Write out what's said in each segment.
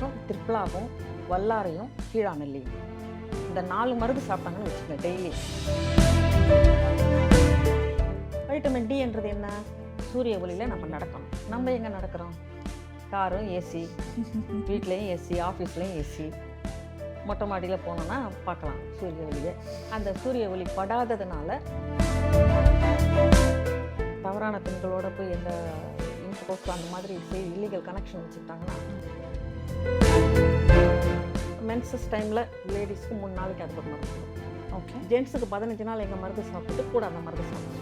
விஷம் திரிப்ளாவும் வல்லாரையும் கீழாநெல்லியும் இந்த 4 மருந்து சாப்பிட்டாங்கன்னு வச்சுக்கோங்க டெய்லி. வைட்டமின் டி என்றது என்ன? சூரிய ஒளியில் நம்ம நடக்கணும். நம்ம எங்கே நடக்கிறோம்? காரும் ஏசி, வீட்லேயும் ஏசி, ஆஃபீஸ்லேயும் ஏசி, மொட்டை மாடியில் போனோன்னா பார்க்கலாம் சூரிய ஒளியை. அந்த சூரிய ஒளி படாததுனால தவறான பெண்களோட போய் எந்த இன்டர்கோர்ஸ் அந்த மாதிரி இல்லீகல் கனெக்ஷன் வச்சுக்கிட்டாங்கன்னா மென்சஸ் டைமில் லேடிஸ்க்கு 3 நாளைக்கு அதுக்கு ஒரு மருந்து. ஓகே, ஜென்ஸுக்கு 15 நாள் எங்கள் மருந்து சாப்பிட்டு கூட அந்த மருந்து சாப்பிட்டு.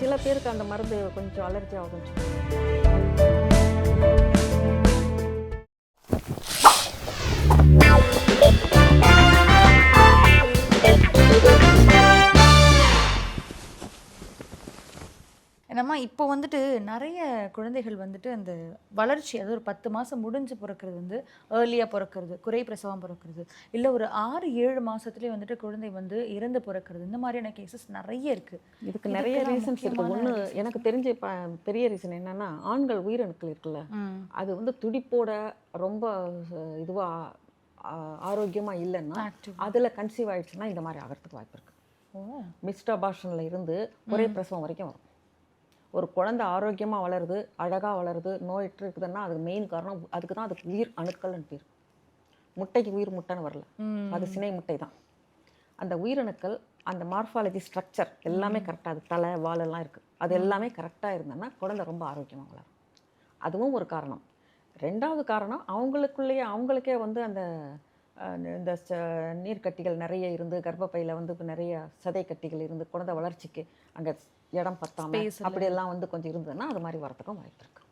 சில பேருக்கு அந்த மருந்து கொஞ்சம் அலர்ஜி ஆகும். என்னம்மா இப்போ வந்துட்டு நிறைய குழந்தைகள் வந்துட்டு அந்த வளர்ச்சி, அது ஒரு 10 மாதம் முடிஞ்சு பிறக்கிறது வந்து ஏர்லியாக பிறக்கிறது, குறை பிரசவம் பிறக்கிறது, இல்லை ஒரு 6-7 மாதத்துலேயே வந்துட்டு குழந்தை வந்து இறந்து பிறக்கிறது, இந்த மாதிரியான கேசஸ் நிறைய இருக்குது. இதுக்கு நிறைய ரீசன்ஸ் இருக்குது. ஒன்று எனக்கு தெரிஞ்ச பெரிய ரீசன் என்னென்னா, ஆண்கள் உயிரணுக்கள் இருக்குல்ல, அது வந்து துடிப்போட ரொம்ப இதுவாக ஆரோக்கியமாக இல்லைன்னா அதில் கன்சீவ் ஆகிடுச்சுன்னா இந்த மாதிரி ஆகிறதுக்கு வாய்ப்பு இருக்குது. மிஸ்ட் அபார்ஷனில் இருந்து ஒரே பிரசவம் வரைக்கும் வரும். ஒரு குழந்தை ஆரோக்கியமாக வளருது, அழகாக வளருது, நோயிட்டு இருக்குதுன்னா அதுக்கு மெயின் காரணம் அதுக்கு தான் அதுக்கு உயிர் அணுக்கள்னு பேர். முட்டைக்கு உயிர் முட்டைன்னு வரல, அது சினை முட்டை தான். அந்த உயிரணுக்கள் அந்த மார்ஃபாலஜி ஸ்ட்ரக்சர் எல்லாமே கரெக்டாக, அது தலை வாலெல்லாம் இருக்குது, அது எல்லாமே கரெக்டாக இருந்ததுன்னா குழந்தை ரொம்ப ஆரோக்கியமாக வளரும். அதுவும் ஒரு காரணம். 2வது காரணம் அவங்களுக்கே வந்து அந்த இந்த நீர்க்கட்டிகள் நிறைய இருந்து கர்ப்பப்பையில் வந்து இப்போ நிறைய சதை கட்டிகள் இருந்து குழந்தை வளர்ச்சிக்கு அங்கே இடம் பத்தாமல் அப்படியெல்லாம் வந்து கொஞ்சம் இருந்ததுன்னா அது மாதிரி வரத்துக்கும் வாய்ப்பு இருக்கு.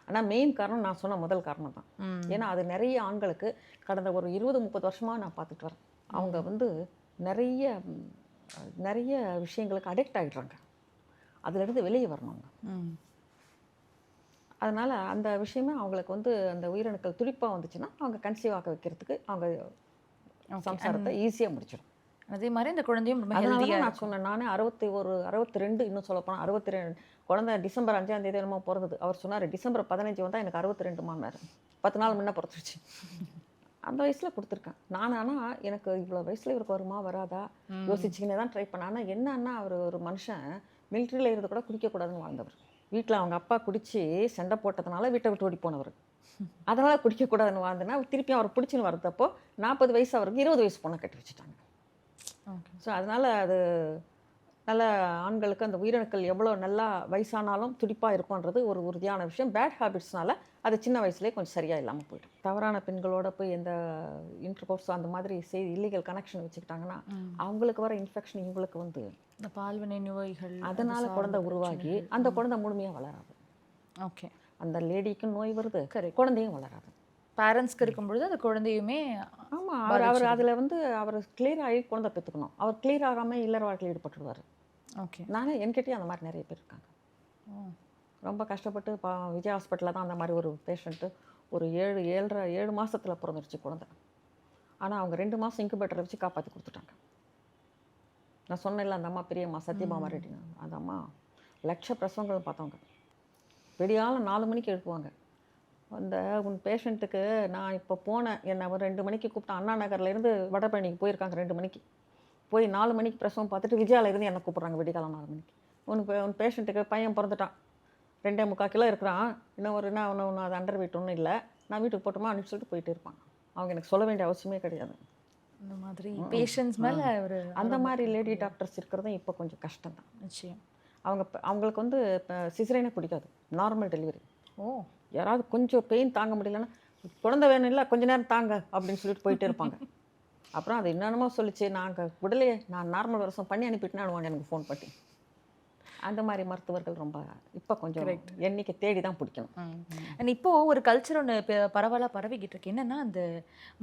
ஆனால் மெயின் காரணம் நான் சொன்ன முதல் காரணம் தான். ஏன்னா அது நிறைய ஆண்களுக்கு கடந்த ஒரு 20-30 வருஷமாக நான் பார்த்துட்டு வரேன். அவங்க வந்து நிறைய விஷயங்களுக்கு அடிக்ட் ஆகிடுறாங்க. அதுலேருந்து வெளியே வரணும் அவங்க. அதனால் அந்த விஷயமே அவங்களுக்கு வந்து அந்த உயிரணுக்கள் துடிப்பாக வந்துச்சுன்னா அவங்க கன்சீவ் ஆக வைக்கிறதுக்கு அவங்க சம்சாரத்தை ஈஸியாக முடிச்சிடும். அதே மாதிரி இந்த குழந்தையும் அதனால நான் சொன்னேன், நானே 62 இன்னும் சொல்லப்போனால் 62 குழந்தை டிசம்பர் 5ஆம் தேதி என்னமோ பிறந்தது. அவர் சொன்னார் டிசம்பர் 15 வந்தால் எனக்கு 62 மான்னார். 10 நாள் முன்னே பிறந்துருச்சு. அந்த வயசில் கொடுத்துருக்கேன் நான். ஆனால் எனக்கு இவ்வளோ வயசில் இவருக்கு வருமா வராதா யோசிச்சுக்கினே தான் ட்ரை பண்ணேன். ஆனால் என்னன்னா அவர் ஒரு மனுஷன் மிலிட்ரியில் இருந்து கூட குடிக்கக்கூடாதுன்னு வாழ்ந்தவர். வீட்டில் அவங்க அப்பா குடித்து சண்டை போட்டதுனால வீட்டை விட்டு ஓடி போனவர். அதனால் குடிக்கக்கூடாதுன்னு வாழ்ந்தேன்னா திருப்பியும் அவர் பிடிச்சின்னு வரதப்போ 40 வயசு அவருக்கு 20 வயசு பொண்ணை கட்டி வச்சுட்டாங்க. ஸோ அதனால் அது நல்ல ஆண்களுக்கு அந்த உயிரணுக்கள் எவ்வளோ நல்லா வயசானாலும் துடிப்பாக இருக்கும்ன்றது ஒரு உறுதியான விஷயம். பேட் ஹேபிட்ஸ்னால அது சின்ன வயசுலேயே கொஞ்சம் சரியாக இல்லாமல் போய்டும். தவறான பெண்களோட போய் எந்த இன்டர்கோர்ஸ் அந்த மாதிரி இல்லீகல் கனெக்ஷன் வச்சுக்கிட்டாங்கன்னா அவங்களுக்கு வர இன்ஃபெக்ஷன் இவங்களுக்கு வந்து இந்த பால்வினை நோய்கள், அதனால் குழந்தை உருவாகி அந்த குழந்தை முழுமையாக வளராது. ஓகே, அந்த லேடிக்கும் நோய் வருது, குழந்தையும் வளராது. பேரண்ட்ஸ்க்கு இருக்கும்பொழுது அந்த குழந்தையுமே ஆமாம் அவர் அதில் வந்து அவர் கிளியர் ஆகி குழந்தை பெற்றுக்கணும். அவர் கிளியர் ஆகாமல் இல்லற வாழ்க்கையில் ஈடுபட்டுருவார். ஓகே, நானே என்கிட்டயும் அந்த மாதிரி நிறைய பேர் இருக்காங்க. ரொம்ப கஷ்டப்பட்டு விஜய் ஹாஸ்பிட்டலில் தான் அந்த மாதிரி ஒரு பேஷண்ட்டு ஒரு 7 மாதத்தில் பிறந்துருச்சு குழந்தை. ஆனால் அவங்க 2 மாதம் இன்குபேட்டரை வச்சு காப்பாற்றி கொடுத்துட்டாங்க. நான் சொன்னேன்ல அந்த அம்மா பெரியம்மா சத்யபாமா ரெட்டினா, அந்த அம்மா லட்ச பிரசவங்கள் பார்த்தவங்க. விடியால 4 மணிக்கு எழுப்புவாங்க. அந்த உன் பேஷண்ட்டுக்கு நான் இப்போ போனேன், என்னை ஒரு 2 மணிக்கு கூப்பிட்டேன். அண்ணா நகர்லேருந்து வடபழனிக்கு போயிருக்காங்க. 2 மணிக்கு போய் 4 மணிக்கு பிரசவம் பார்த்துட்டு விஜயாலேருந்து என்னை கூப்பிட்றாங்க விடிகாலம் 4 மணிக்கு. உன் பேஷண்ட்டுக்கு பையன் பிறந்துட்டான், 2.25 கிலோ இருக்கிறான், இன்னும் அது அண்டர் வெயிட் ஒன்றும் இல்லை, நான் வீட்டுக்கு போட்டோமா அனுப்பிச்சு சொல்லிட்டு போயிட்டு இருப்பாங்க. அவங்க எனக்கு சொல்ல வேண்டிய அவசியமே கிடையாது. இந்த மாதிரி பேஷண்ட்ஸ் மேலே ஒரு அந்த மாதிரி லேடி டாக்டர்ஸ் இருக்கிறதும் இப்போ கொஞ்சம் கஷ்டம் தான். நிச்சயம். அவங்களுக்கு வந்து இப்போ சிசரேனே பிடிக்காது, நார்மல் டெலிவரி. யாராவது கொஞ்சம் பெயின் தாங்க முடியலன்னா குழந்தை வேணும் இல்லை கொஞ்சம் நேரம் தாங்க அப்படின்னு சொல்லிட்டு போயிட்டே இருப்பாங்க. அப்புறம் அது என்னென்னமோ சொல்லிச்சு, நாங்கள் உடலையே நான் நார்மல் வருஷம் பண்ணி அனுப்பிட்டுனா எனக்கு ஃபோன் பண்ணி. அந்த மாதிரி மருத்துவர்கள் ரொம்ப இப்போ கொஞ்சம் எண்ணிக்கை தேடி தான் பிடிக்கணும். அண்ட் இப்போது ஒரு கல்ச்சர் ஒன்று பரவலாக பரவிக்கிட்டு இருக்கு. என்னென்னா அந்த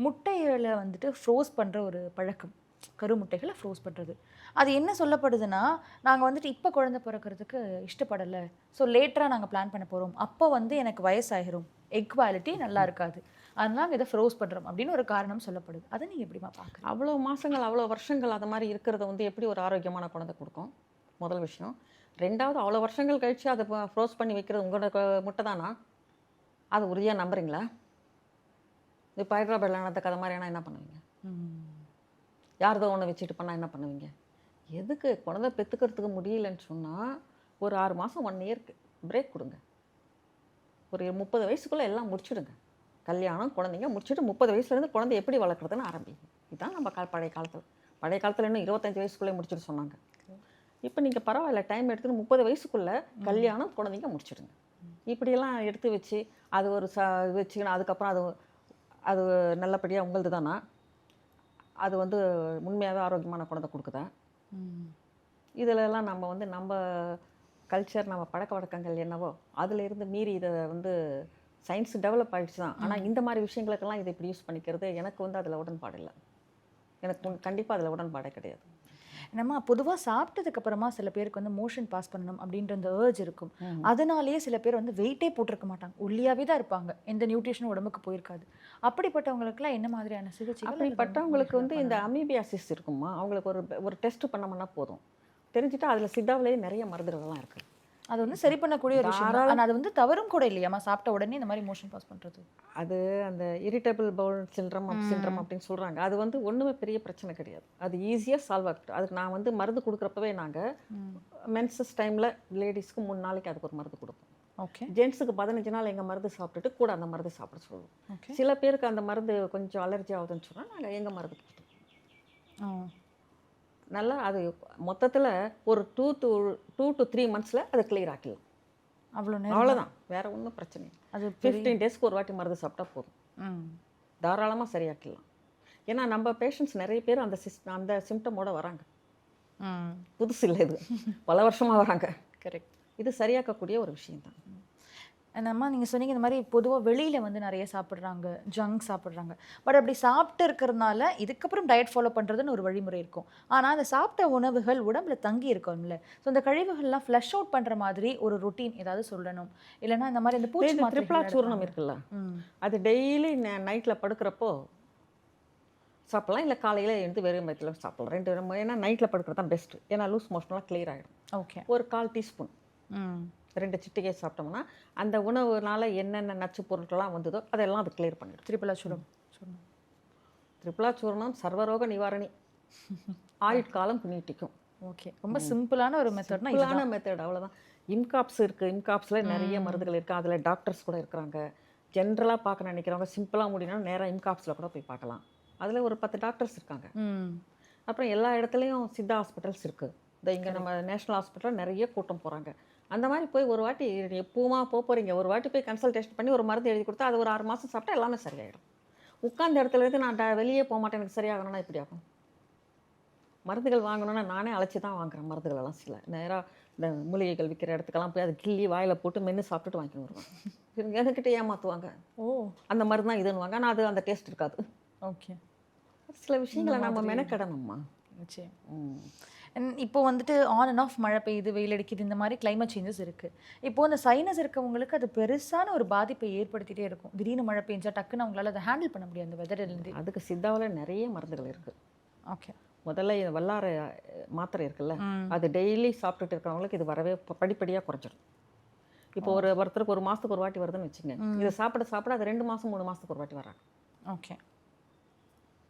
முட்டைகளை வந்துட்டு ஃப்ரோஸ் பண்ணுற ஒரு பழக்கம், கருமுட்டைகளை ஃப்ரோஸ் பண்ணுறது. அது என்ன சொல்லப்படுதுன்னா, நாங்கள் வந்துட்டு இப்போ குழந்தை பிறக்கிறதுக்கு இஷ்டப்படலை, ஸோ லேட்டராக நாங்கள் பிளான் பண்ண போகிறோம், அப்போ வந்து எனக்கு வயசாகிரும், எக் குவாலிட்டி நல்லா இருக்காது, அதனால நாங்கள் இதை ஃப்ரோஸ் பண்ணுறோம் அப்படின்னு ஒரு காரணம் சொல்லப்படுது. அதை நீங்கள் எப்படிமா பார்க்குறீங்க? அவ்வளோ மாதங்கள் அவ்வளோ வருஷங்கள் அது மாதிரி இருக்கிறத வந்து எப்படி ஒரு ஆரோக்கியமான குழந்தை கொடுக்கும்? முதல் விஷயம். 2வது, அவ்வளோ வருஷங்கள் கழித்து அதை ஃப்ரோஸ் பண்ணி வைக்கிறது உங்களோட முட்டை தானா? அது உறுதியாக நம்புறீங்களா? இப்போ ஹைதராபாத்தில் நடந்த கதை மாதிரி என்ன பண்ணுவீங்க? யாரதோ ஒன்று வச்சுட்டு பண்ணால் என்ன பண்ணுவீங்க? எதுக்கு குழந்தை பெற்றுக்கிறதுக்கு முடியலன்னு சொன்னால் ஒரு 6 மாதம் 1 இயர்க்கு பிரேக் கொடுங்க. ஒரு 30 வயசுக்குள்ளே எல்லாம் முடிச்சுடுங்க. கல்யாணம் குழந்தைங்க முடிச்சுட்டு 30 வயசுலேருந்து குழந்தை எப்படி வளர்க்குறதுன்னு ஆரம்பிங்க. இதுதான் நம்ம பழைய காலத்தில் இன்னும் 25 வயசுக்குள்ளே முடிச்சுட்டு சொன்னாங்க. இப்போ நீங்கள் பரவாயில்ல டைம் எடுத்துட்டு 30 வயசுக்குள்ளே கல்யாணம் குழந்தைங்க முடிச்சிடுங்க. இப்படியெல்லாம் எடுத்து வச்சு அது ஒரு வச்சுக்கணும். அதுக்கப்புறம் அது நல்லபடியாக உங்களது தானா? அது வந்து உண்மையாகவே ஆரோக்கியமான குழந்தை கொடுக்குதா? இதிலெல்லாம் நம்ம கல்ச்சர், நம்ம பழக்க வழக்கங்கள் என்னவோ அதில் இருந்து மீறி இதை சயின்ஸ் டெவலப் ஆகிடுச்சு தான். ஆனால் இந்த மாதிரி விஷயங்களுக்கெல்லாம் இதை இப்படி யூஸ் பண்ணிக்கிறது எனக்கு அதில் உடன்பாடு இல்லை. எனக்கு கண்டிப்பாக அதில் உடன்பாடே கிடையாது. நம்ம பொதுவாக சாப்பிட்டதுக்கு அப்புறமா சில பேருக்கு மோஷன் பாஸ் பண்ணணும் அப்படின்ற அந்த ஏர்ஜ் இருக்கும். அதனாலேயே சில பேர் வெயிட்டே போட்டிருக்க மாட்டாங்க, ஒல்லியாகவே தான் இருப்பாங்க, எந்த நியூட்ரிஷனும் உடம்புக்கு போயிருக்காது. அப்படிப்பட்டவங்களுக்குலாம் என்ன மாதிரியான சிகிச்சை? அப்படிப்பட்டவங்களுக்கு இந்த அமீபியாசிஸ் இருக்குமா, அவங்களுக்கு ஒரு டெஸ்ட் பண்ணோம்னா போதும், தெரிஞ்சுட்டா அதில் சித்தாவிலேயே நிறைய மருந்துகள்லாம் இருக்குது. அது சரி பண்ணக்கூடிய ஒரு விஷயம். ஆனால் அது தவறும் கூட இல்லையாமா, சாப்பிட்ட உடனே இந்த மாதிரி மோஷன் பாஸ் பண்ணுறது? அது அந்த இரிட்டபிள் பவுல் சிண்ட்ரம் அப்படின்னு சொல்கிறாங்க. அது ஒன்றுமே பெரிய பிரச்சனை கிடையாது. அது ஈஸியாக சால்வ் ஆகிட்டு. அதுக்கு நான் மருந்து கொடுக்குறப்பவே நாங்கள் மென்சஸ் டைமில் லேடிஸ்க்கு 3 நாளைக்கு அதுக்கு ஒரு மருந்து கொடுப்போம். ஓகே. ஜென்ஸுக்கு 15 நாள் எங்கள் மருந்து சாப்பிட்டுட்டு கூட அந்த மருந்து சாப்பிட சொல்லுவோம். சில பேருக்கு அந்த மருந்து கொஞ்சம் அலர்ஜி ஆகுதுன்னு சொன்னால் நாங்கள் எங்கள் மருந்து கொடுத்துருவோம். நல்லா அது மொத்தத்தில் ஒரு 2 to 3 மந்த்ஸில் அதை கிளியர் ஆக்கிடலாம். அவ்வளோதான், வேற ஒன்றும் பிரச்சனை இல்லை. அது 15 டேஸ்க்கு ஒரு வாட்டி மருந்து சாப்பிட்டா போதும், தாராளமாக சரியாக்கிடலாம். ஏன்னா நம்ம பேஷண்ட்ஸ் நிறைய பேர் அந்த சிம்டமோட வராங்க. புதுசு இல்லை, இது பல வருஷமாக வராங்க. கரெக்ட். இது சரியாக்கக்கூடிய ஒரு விஷயம்தான். நம்ம நீங்கள் சொன்னீங்க இந்த மாதிரி பொதுவாக வெளியில் நிறைய சாப்பிட்றாங்க, ஜங்க் சாப்பிட்றாங்க. பட் அப்படி சாப்பிட்டு இருக்கிறதுனால இதுக்கப்புறம் டயட் ஃபாலோ பண்ணுறதுன்னு ஒரு வழிமுறை இருக்கும். ஆனால் அந்த சாப்பிட்ட உணவுகள் உடம்புல தங்கி இருக்கும்ல, ஸோ இந்த கழிவுகள்லாம் ஃப்ளஷ் அவுட் பண்ணுற மாதிரி ஒரு ரொட்டீன் ஏதாவது சொல்லணும். இல்லைன்னா இந்த மாதிரி இந்த பூச்சி திரிபலா சூர்ணம் இருக்குல்ல, அது டெய்லி நைட்டில் படுக்கிறப்போ சாப்பிடலாம், இல்லை காலையில் எழுந்து வெறும் வயிற்றில் சாப்பிடலாம். 2 ஏன்னா நைட்டில் படுக்கிறது தான் பெஸ்ட்டு. ஏன்னா லூஸ் மோஷன்லாம் கிளியர் ஆகிடும். ஓகே. ஒரு 1/4 டீஸ்பூன் 2 சிட்டிகை சாப்பிட்டோம்னா அந்த உணவுனால என்னென்ன நச்சு பொருட்கள்லாம் வந்ததோ அதெல்லாம் அது கிளியர் பண்ணிடும். திரிபலா சூர்ணம் சர்வரோக நிவாரணி, ஆயுட்காலம் நீட்டிக்கும். ஓகே, ரொம்ப சிம்பிளான ஒரு மெத்தட், அவ்வளோதான். இம்காப்ஸ் இருக்குது, இம்காப்ஸில் நிறைய மருந்துகள் இருக்குது. அதில் டாக்டர்ஸ் கூட இருக்கிறாங்க. ஜென்ரலாக பார்க்க நினைக்கிறவங்க சிம்பிளாக முடியணும் நேராக இம்காப்ஸில் கூட போய் பார்க்கலாம். அதில் ஒரு 10 டாக்டர்ஸ் இருக்காங்க. அப்புறம் எல்லா இடத்துலையும் சித்தா ஹாஸ்பிட்டல்ஸ் இருக்குது. இங்கே நம்ம நேஷ்னல் ஹாஸ்பிட்டலில் நிறைய கூட்டம் போகிறாங்க. அந்த மாதிரி போய் ஒரு வாட்டி எப்பவுமா போகிறீங்க, ஒரு வாட்டி போய் கன்சல்டேஷன் பண்ணி ஒரு மருந்து எழுதி கொடுத்தா அது ஒரு 6 மாதம் சாப்பிட்டா எல்லாமே சரியாயிடும். உட்கார்ந்த இடத்துலேருந்து நான் வெளியே போக மாட்டேன், எனக்கு சரியாகணும்னா இப்படி ஆகும். மருந்துகள் வாங்கணுன்னா நானே அழைச்சி தான் வாங்குறேன் மருந்துகளெல்லாம். சில நேராக இந்த மூலிகைகள் விற்கிற இடத்துக்கெல்லாம் போய் அதை கிள்ளி வாயில் போட்டு மென்று சாப்பிட்டுட்டு வாங்கிட்டு வருவாங்க. என்கிட்ட ஏமாற்றுவாங்க. அந்த மருந்து தான் இதுன்னுவாங்க, ஆனால் அது அந்த டேஸ்ட் இருக்காது. ஓகே. சில விஷயங்களை நம்ம மெனக்கெடணும்மா. இப்போ ஆன் அண்ட் ஆஃப் மழை பெய்யுது, வெயில் அடிக்குது, இந்த மாதிரி கிளைமேட் சேஞ்சஸ் இருக்குது. இப்போது அந்த சைனஸ் இருக்கவங்களுக்கு அது பெருசான ஒரு பாதிப்பை ஏற்படுத்திகிட்டே இருக்கும். திடீர்னு மழை பெஞ்சா டக்குன்னு அவங்களால அதை ஹேண்டில் பண்ண முடியாது அந்த வெதர்லேருந்து. அதுக்கு சித்தாவில் நிறைய மருந்துகள் இருக்குது. ஓகே. முதல்ல வல்லார மாத்திரை இருக்குல்ல, அது டெய்லி சாப்பிட்டுட்டு இருக்கிறவங்களுக்கு இது வரவே படிப்படியாக குறைஞ்சிடும். இப்போ ஒருத்தருக்கு 1 மாதத்துக்கு ஒரு வாட்டி வருதுன்னு வச்சுங்க, இதை சாப்பிட அது 2 மாதம் 3 மாதத்துக்கு ஒரு வாட்டி வராங்க. ஓகே.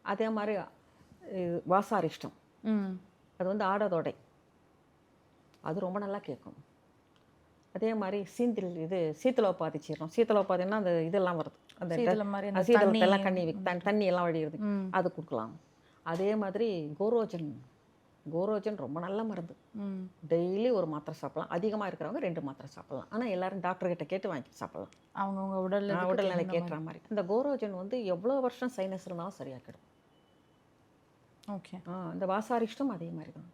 அதே மாதிரி வாசாரிஷ்டம், அது ஆடதோடை, அது ரொம்ப நல்லா கேட்கும். அதே மாதிரி சீத்தலோபாதி சீரணம், சீத்தலோபாதின்னா அந்த இதெல்லாம் வருது, அந்த சீதளத்தெல்லாம் தண்ணி எல்லாம் வழிகிறது, அது கொடுக்கலாம். அதே மாதிரி கோரோஜன் ரொம்ப நல்ல மருந்து. டெய்லி ஒரு மாத்திரை சாப்பிடலாம், அதிகமாக இருக்கிறவங்க 2 மாத்திரை சாப்பிடலாம். ஆனால் எல்லாரும் டாக்டர்கிட்ட கேட்டு வாங்கி சாப்பிடலாம், அவங்கவுங்க உடல்நிலை கேட்குற மாதிரி. இந்த கோரோஜன் எவ்வளோ வருஷம் சைனஸ் இருந்தாலும் சரியாக்கிடும். ஓகே. இந்த வாசாரிஷ்டம் அதே மாதிரி தான்.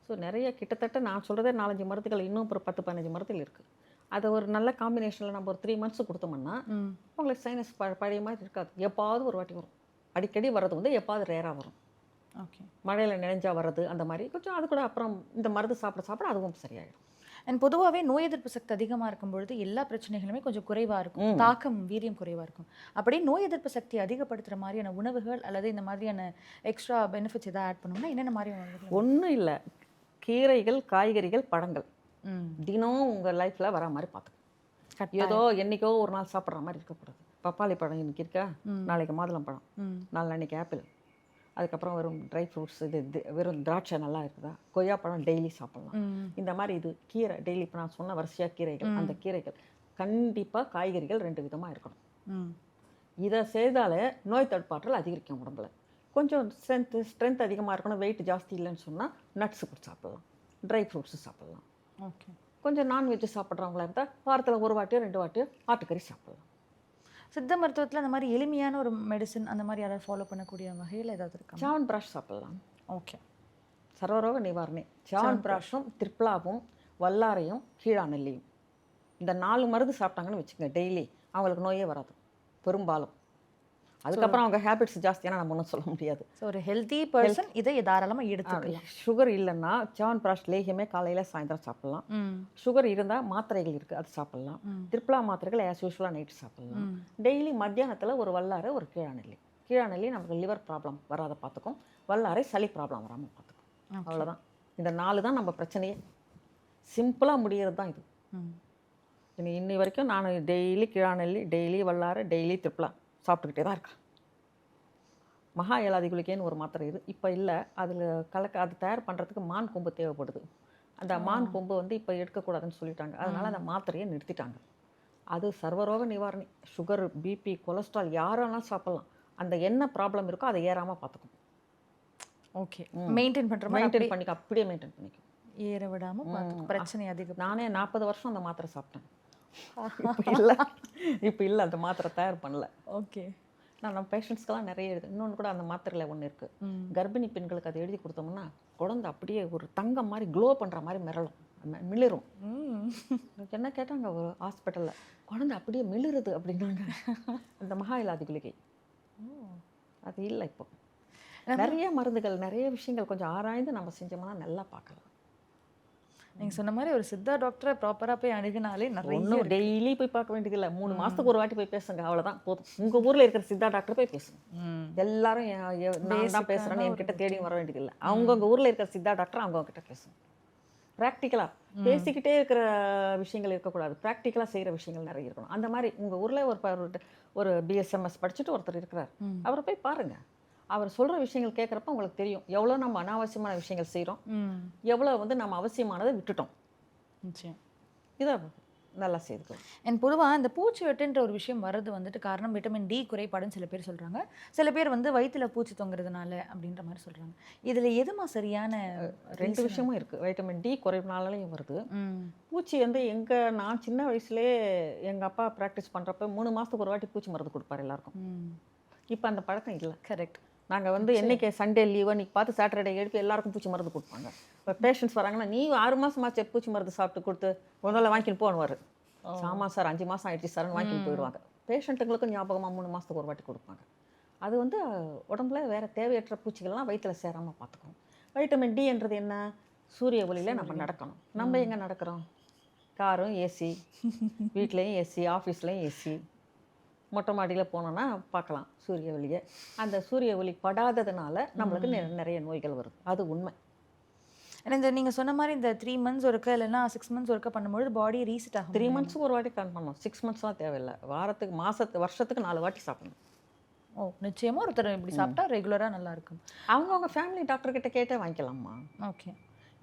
ஸோ நிறைய கிட்டத்தட்ட நான் சொல்கிறதே 4-5 மருந்துகள், இன்னும் ஒரு 10-15 மருந்துகள் இருக்குது. அதை ஒரு நல்ல காம்பினேஷனில் நம்ம ஒரு 3 months கொடுத்தோம்னா உங்களுக்கு சைனஸ் பழைய மாதிரி இருக்காது. எப்பாவது ஒரு வாட்டி வரும், அடிக்கடி வர்றது எப்பாவது ரேராக வரும். ஓகே. மழையில் நினைஞ்சா வர்றது அந்த மாதிரி கொஞ்சம், அது கூட அப்புறம் இந்த மருந்து சாப்பிட அதுவும் சரியாயிடும். அண்ட் பொதுவாகவே நோய் எதிர்ப்பு சக்தி அதிகமாக இருக்கும் பொழுது எல்லா பிரச்சனைகளுமே கொஞ்சம் குறைவாக இருக்கும், தாக்கம் வீரியம் குறைவாக இருக்கும். அப்படியே நோய் எதிர்ப்பு சக்தி அதிகப்படுத்துகிற மாதிரியான உணவுகள் அல்லது இந்த மாதிரியான எக்ஸ்ட்ரா பெனிஃபிட்ஸ் எதாவது ஆட் பண்ணணும்னா என்னென்ன மாதிரியான உணவுகள்? ஒன்றும் இல்லை, கீரைகள், காய்கறிகள், பழங்கள் தினம் உங்கள் லைஃப்பில் வர மாதிரி பார்த்துக்கணும். ஏதோ என்றைக்கோ ஒரு நாள் சாப்பிட்ற மாதிரி இருக்கக்கூடாது. பப்பாளி பழம் இன்னைக்கு இருக்கா, நாளைக்கு மாதுளம்பழம், நாளைக்கு ஆப்பிள், அதுக்கப்புறம் வெறும் ட்ரை ஃப்ரூட்ஸ், வெறும் திராட்சை நல்லா இருக்குதா, கொய்யாப்பழம் டெய்லி சாப்பிட்லாம். இந்த மாதிரி இது கீரை டெய்லி, இப்போ நான் சொன்ன வரிசையாக கீரைகள், அந்த கீரைகள் கண்டிப்பாக, காய்கறிகள் 2 விதமாக இருக்கணும். இதை செய்தாலே நோய் தடுப்பாற்றல் அதிகரிக்கும் உடம்புல. கொஞ்சம் ஸ்ட்ரென்த் அதிகமாக இருக்கணும், வெயிட் ஜாஸ்தி இல்லைன்னு சொன்னால் நட்ஸு கூட சாப்பிட்லாம், ட்ரை ஃப்ரூட்ஸு சாப்பிட்லாம். ஓகே. கொஞ்சம் நான்வெஜ் சாப்பிட்றவங்களா இருந்தால் வாரத்தில் 1 வாட்டியோ 2 வாட்டியோ ஆட்டுக்கறி சாப்பிட்லாம். சித்த மருத்துவத்தில் அந்த மாதிரி எளிமையான ஒரு மெடிசன் அந்த மாதிரி யாராவது ஃபாலோ பண்ணக்கூடிய வகையில் ஏதாவது இருக்கா? சாவன் பிராஷ் சாப்பிட்லாம். ஓகே. சர்வரோக நிவாரணி சாவன் பிராஷும் திரிப்லாவும் வல்லாரையும் கீழாநெல்லியும், இந்த 4 மருந்து சாப்பிட்டாங்கன்னு வச்சுக்கோங்க டெய்லி, அவங்களுக்கு நோயே வராது பெரும்பாலும். அதுக்கப்புறம் அவங்க ஹேபிட்ஸ் ஜாஸ்தியான நம்ம ஒன்றும் சொல்ல முடியாது. ஸோ ஒரு ஹெல்த்தி பர்சன் இதை தாராளமாக எடுத்துக்கலாம். சுகர் இல்லைன்னா சாவன் பிராஷ் லேகியமே காலையில் சாயந்தரம் சாப்பிட்லாம். சுகர் இருந்தால் மாத்திரைகள் இருக்குது, அது சாப்பிட்லாம். திரிப்லா மாத்திரைகள் ஆஸ் யூஸ்வலாக நைட்டு சாப்பிட்லாம். டெய்லி மத்தியானத்தில் ஒரு வல்லாரை, ஒரு கீழாநெல்லி. கீழாநெல்லி நமக்கு லிவர் ப்ராப்ளம் வராத பார்த்துக்கும், வல்லாரை சளி ப்ராப்ளம் வராமல் பார்த்துக்கும். அவ்வளோதான். இந்த 4 தான் நம்ம பிரச்சனையே. சிம்பிளாக முடிகிறது தான் இது. இன்னி வரைக்கும் நான் டெய்லி கீழாநெல்லி, டெய்லி வல்லாரை, டெய்லி திரிப்லா சாப்பிட்டுக்கிட்டே தான் இருக்கேன். மகா ஏலாதி குளிக்கைன்னு ஒரு மாத்திரை இருக்குது, இப்போ இல்லை. அதில் அது தயார் பண்ணுறதுக்கு மான் கொம்பு தேவைப்படுது. அந்த மான் கொம்பு வந்து இப்போ எடுக்கக்கூடாதுன்னு சொல்லிட்டாங்க, அதனால் அந்த மாத்திரையை நிறுத்திட்டாங்க. அது சர்வரோக நிவாரணி. சுகர், பிபி, கொலஸ்ட்ரால் யாரெல்லாம் சாப்பிட்லாம். அந்த என்ன ப்ராப்ளம் இருக்கோ அதை ஏறாமல் பார்த்துக்கும். ஓகே. மெயின்டைன் பண்ணுற மாதிரி மெயின்டைன் பண்ணிக்க, அப்படியே மெயின்டைன் பண்ணிக்கும், ஏற விடாமல் பார்த்துக்கும். பிரச்சனை அதிகம். நானே 40 வருஷம் அந்த மாத்திரை சாப்பிட்டேன். இப்போ இல்லை அந்த மாத்திரை தயார் பண்ணல. ஓகே. நான் நம்ம பேஷண்ட்ஸ்க்கெல்லாம் நிறைய எழுது. இன்னொன்று கூட அந்த மாத்திரையில் ஒன்று இருக்குது, கர்ப்பிணி பெண்களுக்கு அதை எழுதி கொடுத்தோம்னா குழந்தை அப்படியே ஒரு தங்கம் மாதிரி க்ளோ பண்ணுற மாதிரி மிளிரும். என்ன கேட்டாங்க ஒரு ஹாஸ்பிட்டலில், குழந்தை அப்படியே மிளிருது அப்படின்னாங்க. அந்த மகா இலாதி குளிகை அது இல்லை. இப்போ நிறைய மருந்துகள், நிறைய விஷயங்கள் கொஞ்சம் ஆராய்ந்து நம்ம செஞ்சோம்னா நல்லா பார்க்கலாம். நீங்கள் சொன்ன மாதிரி ஒரு சித்தா டாக்டரை ப்ராப்பராக போய் அணுகினாலே நிறைய, ஒன்றும் டெய்லி போய் பார்க்க வேண்டியதில்லை, 3 மாதத்துக்கு ஒரு வாட்டி போய் பேசுங்க, அவ்வளோதான் போதும். உங்கள் ஊரில் இருக்கிற சித்தா டாக்டர் போய் பேசுங்க. எல்லாரும் நான் தான் பேசுகிறேன்னு என்கிட்ட தேடி வர வேண்டியதில்லை. அவங்கவுங்க ஊரில் இருக்கிற சித்தா டாக்டர் அவங்கக்கிட்ட பேசுங்க. ப்ராக்டிக்கலாக பேசிக்கிட்டே இருக்கிற விஷயங்கள் இருக்கக்கூடாது, ப்ராக்டிக்கலாக செய்கிற விஷயங்கள் நிறைய இருக்கணும். அந்த மாதிரி உங்கள் ஊரில் ஒரு பிஎஸ்எம்எஸ் படிச்சுட்டு ஒருத்தர் இருக்கிறார், அவரை போய் பாருங்கள். அவர் சொல்கிற விஷயங்கள் கேட்குறப்ப உங்களுக்கு தெரியும் எவ்வளோ நம்ம அனாவசியமான விஷயங்கள் செய்கிறோம், எவ்வளோ வந்து நம்ம அவசியமானதை விட்டுட்டோம். இதை நல்லா செய்துக்கலாம். என் பொதுவாக இந்த பூச்சி வெட்டுன்ற ஒரு விஷயம் வர்றது வந்துட்டு காரணம் விட்டமின் டி குறைபாடுன்னு சில பேர் சொல்கிறாங்க, சில பேர் வந்து வயிற்றில் பூச்சி தொங்குறதுனால அப்படின்ற மாதிரி சொல்கிறாங்க. இதில் எதுமா சரியான? 2 விஷயமும் இருக்குது. வைட்டமின் டி குறைவுனாலையும் வருது. பூச்சி வந்து நான் சின்ன வயசுலேயே எங்கள் அப்பா ப்ராக்டிஸ் பண்ணுறப்ப 3 மாதத்துக்கு ஒரு வாட்டி பூச்சி மருந்து கொடுப்பார் எல்லாருக்கும். இப்போ அந்த பழக்கம் இல்லை. கரெக்ட். நாங்கள் வந்து என்னைக்கு சண்டே லீவோ இன்றைக்கி பார்த்து சாட்டர்டே எழுப்பி எல்லாருக்கும் பூச்சி மருந்து கொடுப்பாங்க. இப்போ பேஷண்ட்ஸ் வராங்கன்னா, நீ 6 மாதமாச்சு பூச்சி மருந்து சாப்பிட்டு கொடுத்து முதல்ல வாங்கிட்டு போனுவார். ஆமாம் சார் 5 மாதம் ஆயிடுச்சு சார்னு வாங்கிட்டு போயிடுவாங்க. பேஷண்ட்டுங்களுக்கும் ஞாபகமாக 3 மாதத்துக்கு ஒரு வாட்டி கொடுப்பாங்க. அது வந்து உடம்புல வேறு தேவையற்ற பூச்சிகள்லாம் வயிற்றில் சேராமல் பார்த்துக்கணும். வைட்டமின் டின்றது என்ன? சூரிய ஒளியில் நம்ம நடக்கணும். நம்ம எங்கே நடக்கிறோம்? காரும் ஏசி, வீட்லேயும் ஏசி, ஆஃபீஸ்லேயும் ஏசி, மொட்டை மாடியில் போனோன்னா பார்க்கலாம் சூரிய ஒளியை. அந்த சூரிய ஒளி படாததுனால நம்மளுக்கு நிறைய நோய்கள் வருது, அது உண்மை. இந்த நீங்கள் சொன்ன மாதிரி இந்த 3 months ஒருக்கா இல்லைன்னா 6 months ஒருக்கா பண்ணும்போது பாடி ரீசெட் ஆகும். 3 months ஒரு வாட்டி கன் பண்ணணும், 6 monthsலாம் தேவையில்லை. வருஷத்துக்கு 4 வாட்டி சாப்பிடணும். ஓ, நிச்சயமாக ஒருத்தர் இப்படி சாப்பிட்டா ரெகுலராக நல்லா இருக்கும். அவங்கவுங்க ஃபேமிலி டாக்டர்கிட்ட கேட்டே வாங்கிக்கலாம்மா. ஓகே.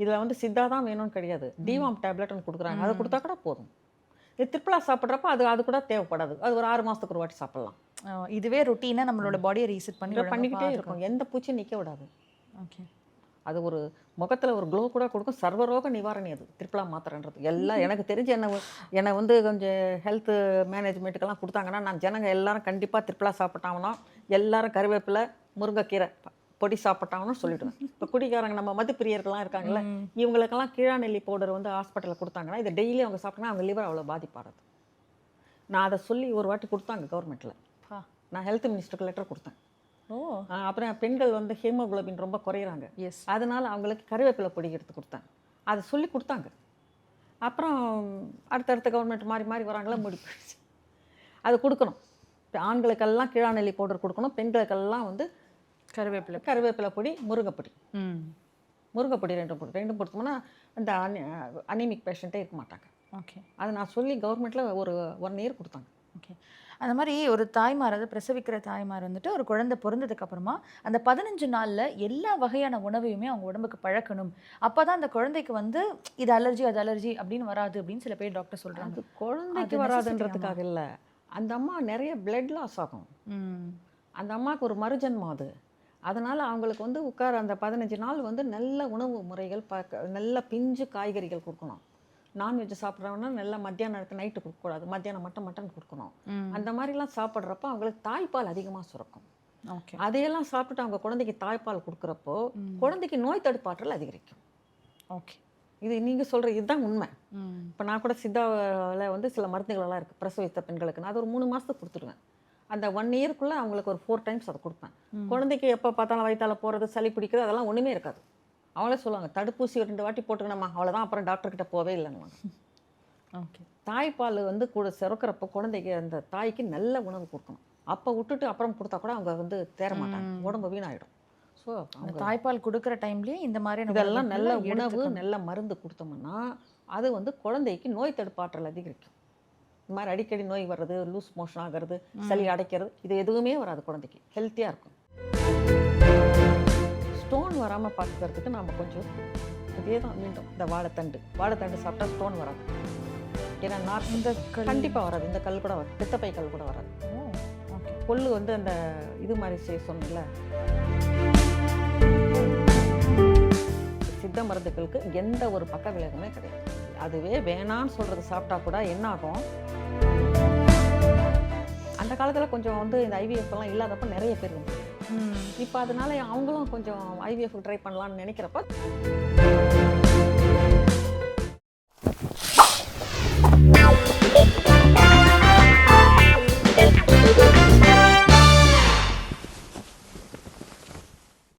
இதில் வந்து சித்தா தான் வேணும்னு கிடையாது, டிவாம் டேப்லெட்னு கொடுக்குறாங்க, அதை கொடுத்தா கூட போதும். இது திரிப்லா சாப்பிட்றப்ப அது கூட தேவைப்படாது, அது ஒரு 6 மாதத்துக்கு ஒரு வாட்டி சாப்பிட்லாம். இதுவே ரொட்டீனாக நம்மளோட பாடியை ரீசெட் பண்ணிக்கிட்டே இருக்கும், எந்த பூச்சியும் நிற்க விடாது. ஓகே. அது ஒரு முகத்தில் ஒரு க்ளோ கூட கொடுக்கும், சர்வரோக நிவாரணி அது திரிப்லா மாத்திரைன்றது. எல்லாம் எனக்கு தெரிஞ்சு என்னை வந்து கொஞ்சம் ஹெல்த் மேனேஜ்மெண்ட்டுக்கெல்லாம் கொடுத்தாங்கன்னா, நான் ஜனங்க எல்லாரும் கண்டிப்பாக திரிப்லா சாப்பிட்டாங்கன்னா, எல்லாரும் கருவேப்பிலை, முருங்கைக்கீரை பொடி சாப்பிட்டாங்கன்னு சொல்லிவிடுவேன். இப்போ குடிக்காரங்க நம்ம மதுப்பிரியர்கள்லாம் இருக்காங்கல்ல, இவங்களுக்கெல்லாம் கீழாநெல்லி பவுடர் வந்து ஹாஸ்பிட்டலில் கொடுத்தாங்கன்னா, இதை டெய்லி அவங்க சாப்பிட்டாங்கன்னா அவங்க லிவர் அவ்வளோ பாதிப்பாடுது. நான் அதை சொல்லி ஒரு வாட்டி கொடுத்தாங்க கவர்மெண்ட்டில். நான் ஹெல்த் மினிஸ்டருக்கு லெட்டர் கொடுத்தேன். அப்புறம் பெண்கள் வந்து ஹீமோகுளோபின் ரொம்ப குறையிறாங்க, அதனால் அவங்களுக்கு கருவேப்பிலை பொடி எடுத்து கொடுத்தேன். அதை சொல்லி கொடுத்தாங்க. அப்புறம் அடுத்தடுத்த கவர்மெண்ட் மாறி மாறி வராங்களா, முடி போயிடுச்சு. அது கொடுக்கணும். ஆண்களுக்கெல்லாம் கீழாநெல்லி பவுடர் கொடுக்கணும், பெண்களுக்கெல்லாம் வந்து கருவேப்பிலை பொடி, முருங்கைப்பொடி. முருங்கைப்பொடி ரெண்டும் கொடுத்தோம்னா அந்த அனீமிக் பேஷண்ட்டே இருக்க மாட்டாங்க. ஓகே. அதை நான் சொல்லி கவர்மெண்ட்டில் ஒரு 1 year கொடுத்தாங்க. ஓகே. அந்த மாதிரி ஒரு தாய்மார், அதாவது பிரசவிக்கிற தாய்மார் வந்துட்டு ஒரு குழந்தை பிறந்ததுக்கு அப்புறமா அந்த 15 நாள்ல எல்லா வகையான உணவையுமே அவங்க உடம்புக்கு பழக்கணும். அப்பதான் அந்த குழந்தைக்கு வந்து இது அலர்ஜி அது அலர்ஜி அப்படின்னு வராது அப்படின்னு சில பேர் டாக்டர் சொல்றாங்க. அது குழந்தைக்கு வராதுன்றதுக்காக இல்லை, அந்த அம்மா நிறைய பிளட் லாஸ் ஆகும். அந்த அம்மாவுக்கு ஒரு மறுஜன்மம் அது. அதனால் அவங்களுக்கு வந்து அந்த 15 நாள் வந்து நல்ல உணவு முறைகள் நல்ல பிஞ்சு காய்கறிகள் கொடுக்கணும். நான்வெஜ் சாப்பிட்றவனா நல்லா மத்தியானம் நேரத்து நைட்டு கொடுக்கக்கூடாது, மத்தியானம் மட்டும் மட்டன் கொடுக்கணும். அந்த மாதிரிலாம் சாப்பிட்றப்போ அவங்களுக்கு தாய்ப்பால் அதிகமாக சுரக்கும். ஓகே, அதையெல்லாம் சாப்பிட்டுட்டு அவங்க குழந்தைக்கு தாய்ப்பால் கொடுக்குறப்போ குழந்தைக்கு நோய் தடுப்பாற்றல் அதிகரிக்கும். ஓகே, இது நீங்கள் சொல்கிற இதுதான் உண்மை. இப்போ நான் கூட சித்தாவில் வந்து சில மருந்துகளெல்லாம் இருக்குது பிரசவித்த பெண்களுக்கு. நான் அது ஒரு 3 மாதத்துக்கு கொடுத்துருவேன். அந்த 1 இயர்க்குள்ளே அவங்களுக்கு ஒரு 4 டைம்ஸ் அதை கொடுப்பேன். குழந்தைக்கு எப்போ பார்த்தாலும் வயிற்றால போகிறது, சளி பிடிக்கிறது, அதெல்லாம் ஒன்றுமே இருக்காது. அவங்களே சொல்லுவாங்க, தடுப்பூசி 2 வாட்டி போட்டுக்கணுமா, அவ்வளோதான், அப்புறம் டாக்டர்கிட்ட போவே இல்லைன்னு. ஓகே, தாய்ப்பால் வந்து கூட சுரக்கிறப்போ குழந்தைக்கு அந்த தாய்க்கு நல்ல உணவு கொடுக்கணும். அப்போ விட்டுட்டு அப்புறம் கொடுத்தா கூட அவங்க வந்து தேர மாட்டாங்க, உடம்பு வீணாயிடும். ஸோ அந்த தாய்ப்பால் கொடுக்குற டைம்லேயே இந்த மாதிரி இதெல்லாம் நல்ல உணவு நல்ல மருந்து கொடுத்தோம்னா அது வந்து குழந்தைக்கு நோய் தடுப்பாற்றல் அதிகரிக்கும். இந்த மாதிரி அடிக்கடி நோய் வர்றது, லூஸ் மோஷன் ஆகிறது, சளி அடைக்கிறது, இது எதுவுமே வராது. குழந்தைக்கு ஹெல்த்தியாக இருக்கும். ஸ்டோன் வராமல் பார்த்துக்கிறதுக்கு நாம் கொஞ்சம் இதே தான் மீண்டும் இந்த வாழைத்தண்டு சாப்பிட்டா ஸ்டோன் வராது. ஏன்னா இந்த கண்டிப்பாக வராது. இந்த கல் கூட வராது, பித்தப்பை கல் கூட வராது. கொள்ளு வந்து அந்த இது மாதிரி செய்ய சொன்னல, சித்த மருந்துகளுக்கு எந்த ஒரு பக்க விளைவுமே கிடையாது. அதுவே வேணான்னு சொல்கிறது சாப்பிட்டா கூட என்ன ஆகும், அந்த காலத்தில் கொஞ்சம் வந்து இந்த ஐவிஎஃப் எல்லாம் இல்லாதப்ப நிறைய பேர் வந்து இப்போ அதனால அவங்களும் கொஞ்சம் ஐவிஎஃப் ட்ரை பண்ணலான்னு நினைக்கிறப்ப